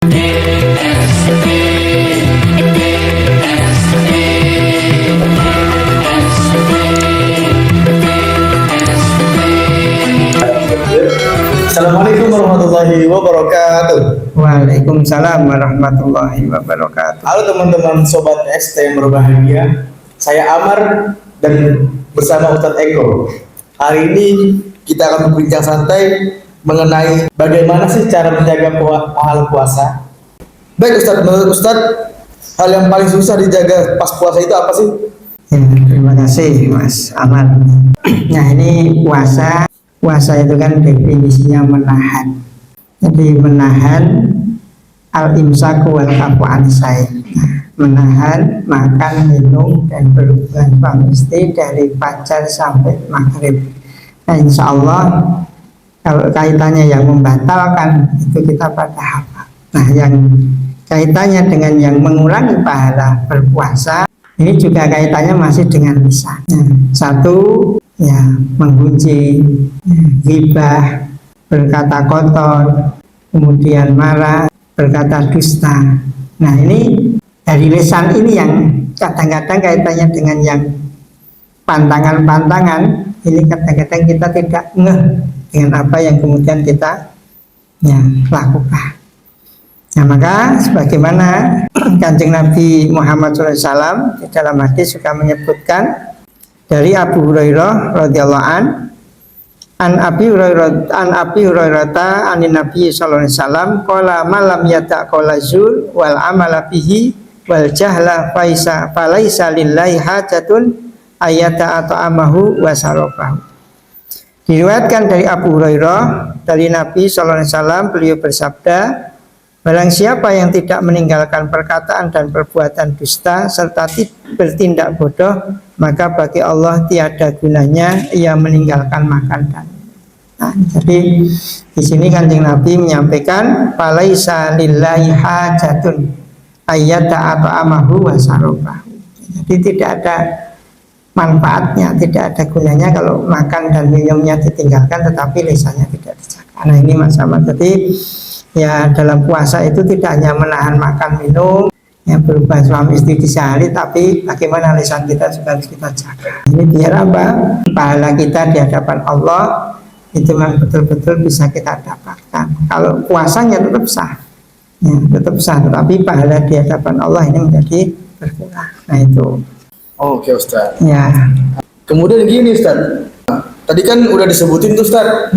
Assalamualaikum warahmatullahi wabarakatuh. Waalaikumsalam warahmatullahi wabarakatuh. Halo teman-teman sobat ST yang berbahagia. Saya Amar dan bersama Ustadz Eko. Hari ini kita akan berbincang santai mengenai bagaimana sih cara menjaga pahala puasa. Baik Ustadz, menurut Ustadz hal yang paling susah dijaga pas puasa itu apa sih? Ya, terima kasih Mas Amar. Nah, ini puasa itu kan definisinya menahan. Jadi menahan al-imsaku wal kafu an syai'. Menahan makan, minum dan berhubungan suami istri dari fajar sampai maghrib. Nah, insya Allah kalau kaitannya yang membatalkan itu kita pada hafal. Nah, yang kaitannya dengan yang mengurangi pahala berpuasa ini juga kaitannya masih dengan lisan. Nah, satu ya menggunjing, ghibah, berkata kotor, kemudian marah, berkata dusta. Nah, ini dari lisan ini yang kadang-kadang kaitannya dengan yang pantangan-pantangan. Ini kadang-kadang kita tidak ngeh dengan apa yang kemudian kita ya lakukan. Nah, maka sebagaimana Kanjeng Nabi Muhammad SAW di dalam hadis juga menyebutkan dari Abu Hurairah radhiyallahu an Abi Hurairah anin Nabi sallallahu alaihi wasallam qala malam yata qala zur wal amala bihi wal jahla falaisa lillahi hajatun ayata ata'amahu wa sarafahu. Diriwayatkan dari Abu Hurairah dari Nabi sallallahu alaihi wasallam, beliau bersabda, barang siapa yang tidak meninggalkan perkataan dan perbuatan dusta serta bertindak bodoh, maka bagi Allah tiada gunanya ia meninggalkan makan dan nah, jadi di sini Kanjeng Nabi menyampaikan falaisa lillahi hajatun ayyata ata'amahu wa sarafahu. Jadi tidak ada manfaatnya, tidak ada gunanya kalau makan dan minumnya ditinggalkan tetapi lisannya tidak dijaga. Nah, ini masalah. Jadi ya dalam puasa itu tidak hanya menahan makan minum yang berubah suami istri di sehari, tapi bagaimana lisan kita juga harus kita jaga. Ini biar apa? Pahala kita di hadapan Allah itu memang betul-betul bisa kita dapatkan. Kalau puasanya tetap sah, ya, tetap sah, tetapi pahala di hadapan Allah ini menjadi berkurang. Nah, itu. Oke Ustadz. Ya. Kemudian gini Ustadz, tadi kan udah disebutin tuh Ustadz,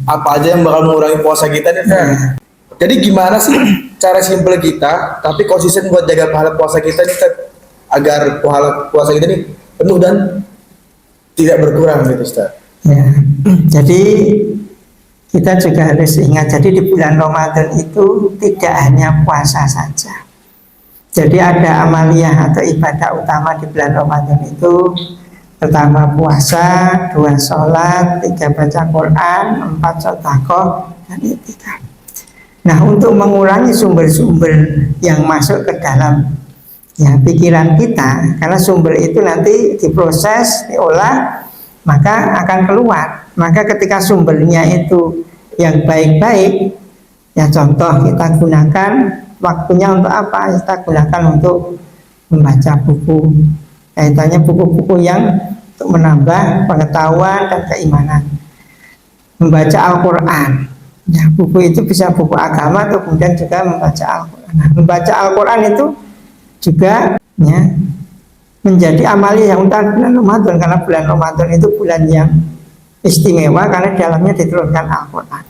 apa aja yang bakal mengurangi puasa kita nih Ustadz. Jadi gimana sih cara simpel kita tapi konsisten buat jaga pahala puasa kita nih Ustadz, agar pahala puasa kita nih penuh dan tidak berkurang gitu Ustadz. Ya, jadi kita juga harus ingat, jadi di bulan Ramadan itu tidak hanya puasa saja. Jadi ada amaliyah atau ibadah utama di bulan Ramadan itu, pertama puasa, 2 sholat, 3 baca Quran, 4 sedekah dan itikaf. Nah, untuk mengurangi sumber-sumber yang masuk ke dalam ya pikiran kita, karena sumber itu nanti diproses, diolah, maka akan keluar. Maka ketika sumbernya itu yang baik-baik, ya contoh kita gunakan waktunya untuk apa? Kita gunakan untuk membaca buku, kaitannya buku-buku yang untuk menambah pengetahuan dan keimanan. Membaca Al-Quran, ya, buku itu bisa buku agama atau kemudian juga membaca Al-Quran. Nah, membaca Al-Quran itu juga ya menjadi amali yang utama bulan Ramadan, karena bulan Ramadan itu bulan yang istimewa karena dalamnya diturunkan Al-Quran.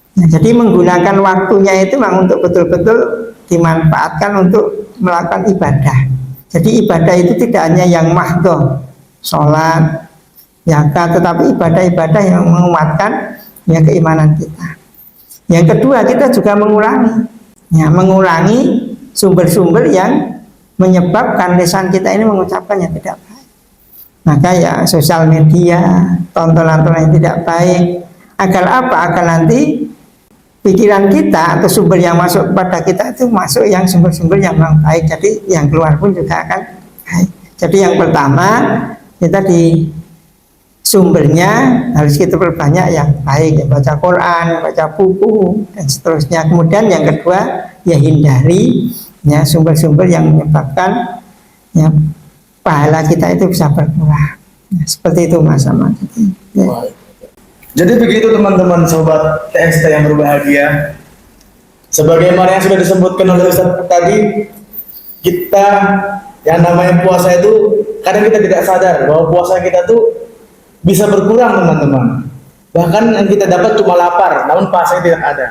Nah, jadi menggunakan waktunya itu memang untuk betul-betul dimanfaatkan untuk melakukan ibadah. Jadi ibadah itu tidak hanya yang mahdoh, sholat, zakat, tetapi ibadah-ibadah yang menguatkan ya keimanan kita. Yang kedua, kita juga mengurangi sumber-sumber yang menyebabkan lisan kita ini mengucapkan yang tidak baik. Maka ya sosial media, tontonan-tontonan yang tidak baik. Agar apa? Agar nanti pikiran kita atau sumber yang masuk pada kita itu masuk yang sumber-sumber yang memang baik. Jadi yang keluar pun juga akan baik. Jadi yang pertama kita di sumbernya harus kita perbanyak yang baik, ya, baca Quran, baca buku dan seterusnya. Kemudian yang kedua ya hindari ya sumber-sumber yang menyebabkan ya pahala kita itu bisa berkurang. Ya, seperti itu Mas Ahmad. Ya. Baik. Jadi begitu teman-teman sobat TST yang berbahagia. Sebagaimana yang sudah disebutkan oleh Ustaz tadi, kita yang namanya puasa itu kadang kita tidak sadar bahwa puasa kita tuh bisa berkurang teman-teman. Bahkan yang kita dapat cuma lapar, namun puasa tidak ada.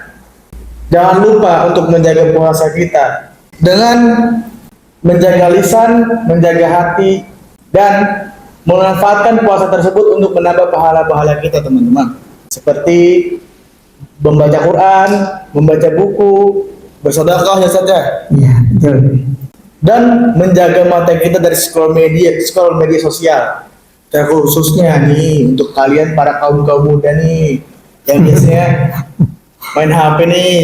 Jangan lupa untuk menjaga puasa kita dengan menjaga lisan, menjaga hati, dan memanfaatkan puasa tersebut untuk menambah pahala-pahala kita teman-teman. Seperti membaca Quran, membaca buku, bersedekah ya saja. Iya, betul. Dan menjaga mata kita dari scroll media sosial. Khususnya nih untuk kalian para kaum muda nih yang biasanya main HP nih,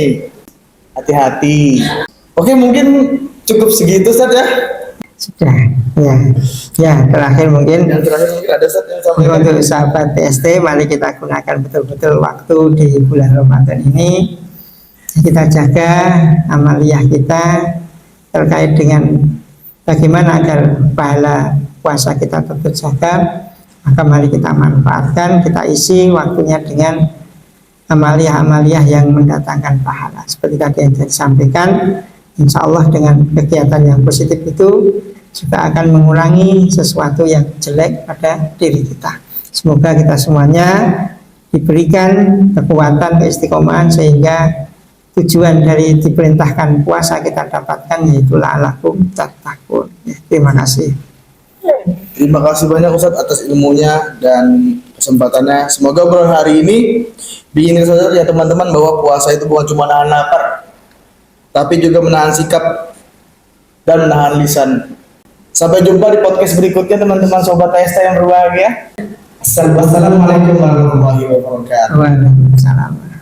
hati-hati. Oke, mungkin cukup segitu Ustaz ya. Sudah, ya. Ya, terakhir mungkin Yang terakhir mungkin ada Ustaz yang sampaikan. untuk sahabat TST, mari kita gunakan betul-betul waktu di bulan Ramadan ini. Kita jaga amaliyah kita terkait dengan bagaimana agar pahala puasa kita tetap jaga. Maka mari kita manfaatkan, kita isi waktunya dengan amaliyah-amaliyah yang mendatangkan pahala. Seperti tadi yang saya sampaikan, insya Allah dengan kegiatan yang positif itu juga akan mengurangi sesuatu yang jelek pada diri kita. Semoga kita semuanya diberikan kekuatan, keistiqomahan sehingga tujuan dari diperintahkan puasa kita dapatkan yaitu la'allakum tattaqun. Ya, terima kasih. Terima kasih banyak Ustadz atas ilmunya dan kesempatannya. Semoga hari ini bikin sadar ya teman-teman bahwa puasa itu bukan cuma nahan lapar, tapi juga menahan sikap dan menahan lisan. Sampai jumpa di podcast berikutnya teman-teman sobat TST yang berbahagia. Assalamualaikum warahmatullahi wabarakatuh. Waalaikumsalam.